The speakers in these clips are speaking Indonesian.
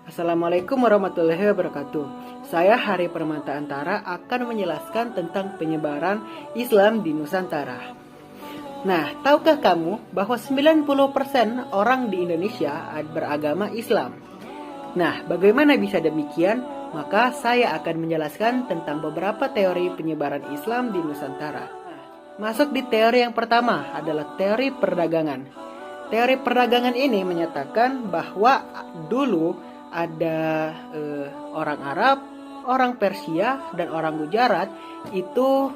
Assalamualaikum warahmatullahi wabarakatuh. Saya Hari Permata Antara akan menjelaskan tentang penyebaran Islam di Nusantara. Nah, tahukah kamu bahwa 90% orang di Indonesia beragama Islam? Nah, bagaimana bisa demikian? Maka saya akan menjelaskan tentang beberapa teori penyebaran Islam di Nusantara. Masuk di teori yang pertama adalah teori perdagangan. Teori perdagangan ini menyatakan bahwa dulu ada orang Arab, orang Persia, dan orang Gujarat itu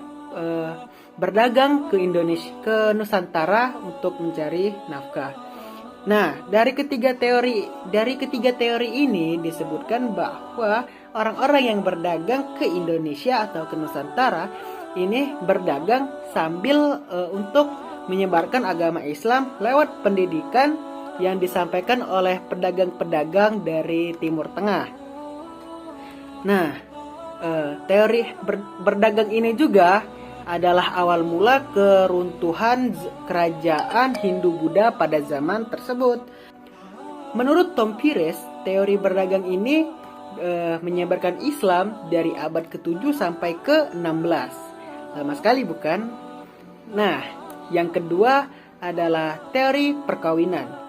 berdagang ke Indonesia, ke Nusantara untuk mencari nafkah. Nah, dari ketiga teori ini disebutkan bahwa orang-orang yang berdagang ke Indonesia atau ke Nusantara ini berdagang sambil untuk menyebarkan agama Islam lewat pendidikan yang disampaikan oleh pedagang-pedagang dari Timur Tengah. Nah, teori berdagang ini juga adalah awal mula keruntuhan kerajaan Hindu-Buddha pada zaman tersebut. Menurut Tom Pires, teori berdagang ini menyebarkan Islam dari abad ke-7 sampai ke-16. Lama sekali bukan? Nah, yang kedua adalah teori perkawinan.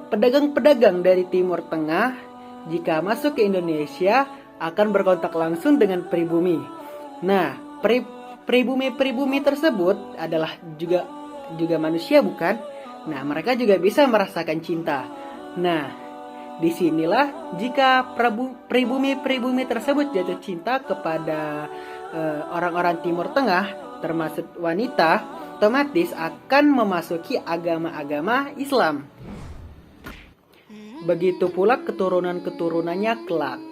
Pedagang-pedagang dari Timur Tengah jika masuk ke Indonesia akan berkontak langsung dengan pribumi. Nah, pribumi tersebut adalah juga manusia bukan? Nah, mereka juga bisa merasakan cinta. Nah, disinilah jika pribumi tersebut jatuh cinta kepada orang-orang Timur Tengah, termasuk wanita, otomatis akan memasuki agama-agama Islam. Begitu pula keturunan-keturunannya kelak.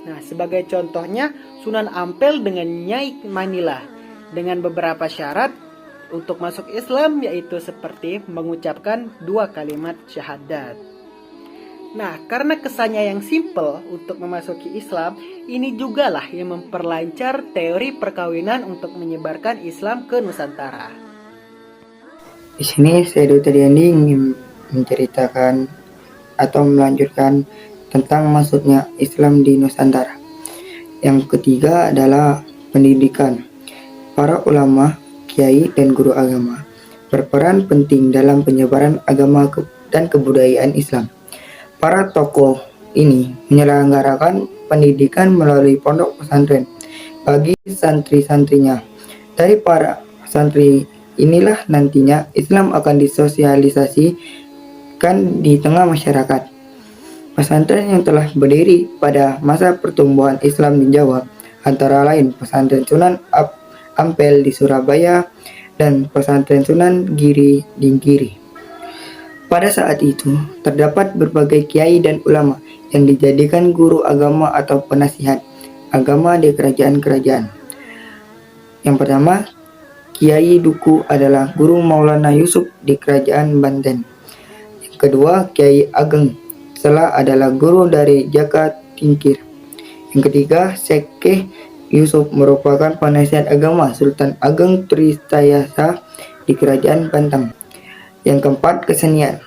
Nah, sebagai contohnya Sunan Ampel dengan Nyai Manila dengan beberapa syarat untuk masuk Islam, yaitu seperti mengucapkan 2 kalimat syahadat. Nah, karena kesannya yang simple untuk memasuki Islam, ini jugalah yang memperlancar teori perkawinan untuk menyebarkan Islam ke Nusantara. Di sini saya Dr. Diandi ingin menceritakan atau melanjutkan tentang masuknya Islam di Nusantara. Yang ketiga adalah pendidikan. Para ulama, kiai, dan guru agama berperan penting dalam penyebaran agama dan kebudayaan Islam. Para tokoh ini menyelenggarakan pendidikan melalui pondok pesantren bagi santri-santrinya. Dari para santri inilah nantinya Islam akan disosialisasikan di tengah masyarakat. Pesantren yang telah berdiri pada masa pertumbuhan Islam di Jawa antara lain Pesantren Sunan Ampel di Surabaya dan Pesantren Sunan Giri di Giri. Pada saat itu terdapat berbagai kiai dan ulama yang dijadikan guru agama atau penasihat agama di kerajaan-kerajaan. Yang pertama, Kiai Duku adalah Guru Maulana Yusuf di Kerajaan Banten. Yang kedua, Kiai Ageng Sela adalah guru dari Jaka Tingkir. Yang ketiga, Syekh Yusuf merupakan penasihat agama Sultan Ageng Trisayasa di Kerajaan Banten. Yang keempat, kesenian.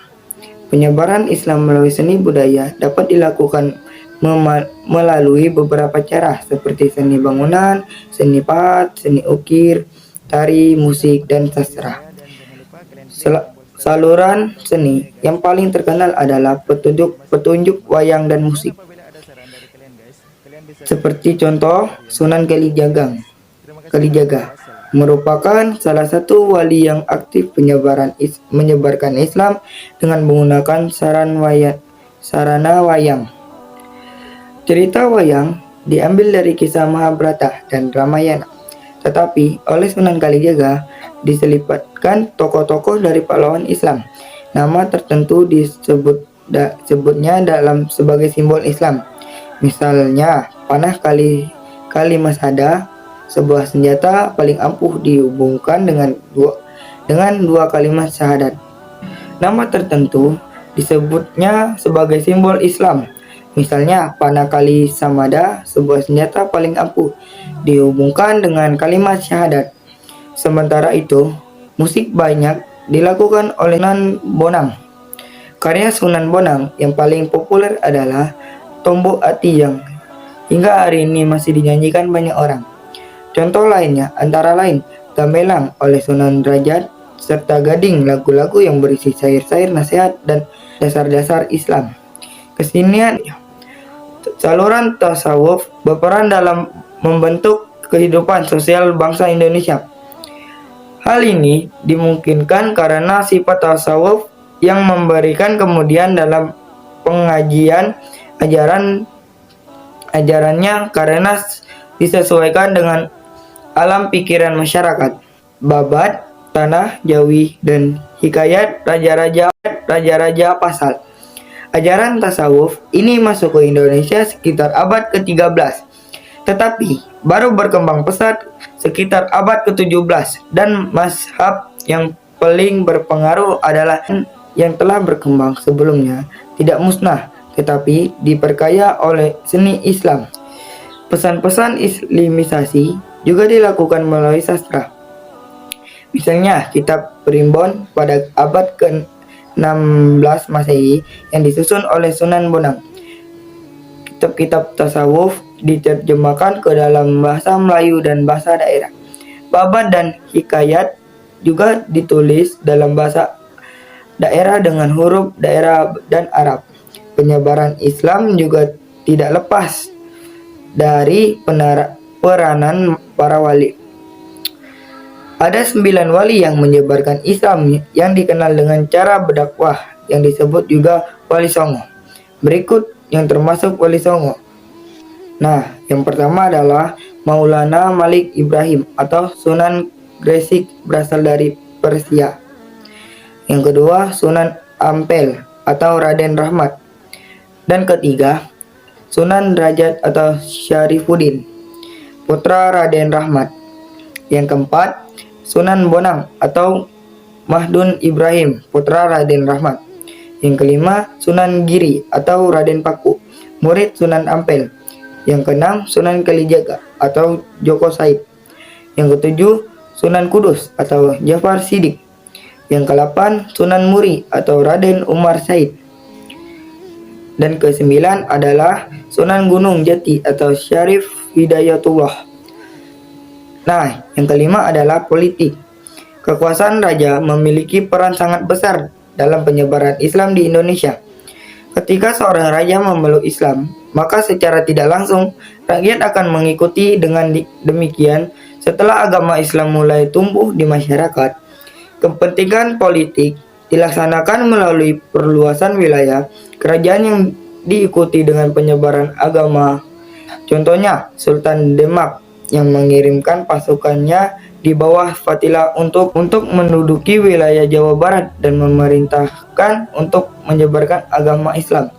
Penyebaran Islam melalui seni budaya dapat dilakukan melalui beberapa cara seperti seni bangunan, seni pahat, seni ukir, tari, musik, dan sastra. Saluran seni yang paling terkenal adalah petunjuk wayang dan musik. Seperti contoh Sunan Kalijaga merupakan salah satu wali yang aktif menyebarkan Islam dengan menggunakan sarana wayang. Cerita wayang diambil dari kisah Mahabharata dan Ramayana, tetapi oleh Sunan Kalijaga diselipatkan tokoh-tokoh dari pahlawan Islam. Nama tertentu disebutnya dalam sebagai simbol Islam. Misalnya, panah Kalimasada, sebuah senjata paling ampuh dihubungkan dengan dua kalimat syahadat. Nama tertentu disebutnya sebagai simbol Islam. Misalnya, panah Kalisamada, sebuah senjata paling ampuh dihubungkan dengan kalimat syahadat. Sementara itu, musik banyak dilakukan oleh Nan Bonang. Karya Sunan Bonang yang paling populer adalah Tombok Ati yang hingga hari ini masih dinyanyikan banyak orang. Contoh lainnya antara lain Gamelang oleh Sunan Derajat serta Gading, lagu-lagu yang berisi syair-syair nasihat dan dasar-dasar Islam. Kesenian saluran tasawuf berperan dalam membentuk kehidupan sosial bangsa Indonesia. Hal ini dimungkinkan karena sifat tasawuf yang memberikan kemudian dalam pengajian ajarannya karena disesuaikan dengan alam pikiran masyarakat. Babat, Tanah Jawi, dan Hikayat Raja-Raja Pasal. Ajaran tasawuf ini masuk ke Indonesia sekitar abad ke-13, tetapi baru berkembang pesat sekitar abad ke-17 dan mazhab yang paling berpengaruh adalah yang telah berkembang sebelumnya tidak musnah tetapi diperkaya oleh seni Islam. Pesan-pesan islamisasi juga dilakukan melalui sastra. Misalnya kitab Primbon pada abad ke-16 Masehi yang disusun oleh Sunan Bonang. Kitab-kitab tasawuf diterjemahkan ke dalam bahasa Melayu dan bahasa daerah. Babat dan hikayat juga ditulis dalam bahasa daerah dengan huruf daerah dan Arab. Penyebaran Islam juga tidak lepas dari peranan para wali. Ada 9 wali yang menyebarkan Islam yang dikenal dengan cara berdakwah yang disebut juga Wali Songo. Berikut yang termasuk Wali Songo. Nah, yang pertama adalah Maulana Malik Ibrahim atau Sunan Gresik berasal dari Persia. Yang kedua, Sunan Ampel atau Raden Rahmat. Dan ketiga, Sunan Derajat atau Syarifuddin, putra Raden Rahmat. Yang keempat, Sunan Bonang atau Mahdun Ibrahim, putra Raden Rahmat. Yang kelima, Sunan Giri atau Raden Paku, murid Sunan Ampel. Yang keenam, Sunan Kalijaga atau Joko Said. Yang ketujuh, Sunan Kudus atau Jafar Siddiq. Yang ke-8 Sunan Muri atau Raden Umar Said. Dan ke-9 adalah Sunan Gunung Jati atau Syarif Hidayatullah. Nah, yang kelima adalah politik. Kekuasaan raja memiliki peran sangat besar dalam penyebaran Islam di Indonesia. Ketika seorang raja memeluk Islam, maka secara tidak langsung rakyat akan mengikuti. Dengan demikian, setelah agama Islam mulai tumbuh di masyarakat, kepentingan politik dilaksanakan melalui perluasan wilayah kerajaan yang diikuti dengan penyebaran agama. Contohnya, Sultan Demak yang mengirimkan pasukannya di bawah Fatila untuk menduduki wilayah Jawa Barat dan memerintahkan untuk menyebarkan agama Islam.